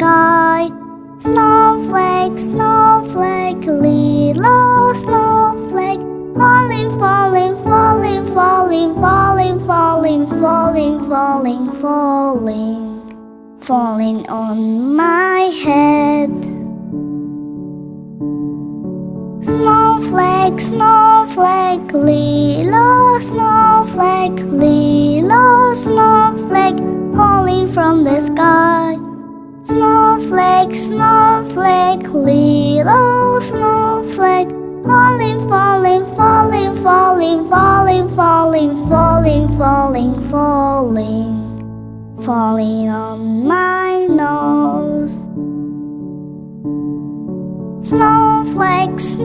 sky. Snowflake, snowflake, little snowflake, falling, falling, falling, falling, falling, falling, falling, falling, falling, falling on my head. Snowflake, snowflake, little snowflake, little snowflake, falling from the sky. Snowflake, snowflake, little snowflake, falling, falling, falling, falling, falling, falling, falling, falling, falling, falling on my nose. Snowflake, snowflake.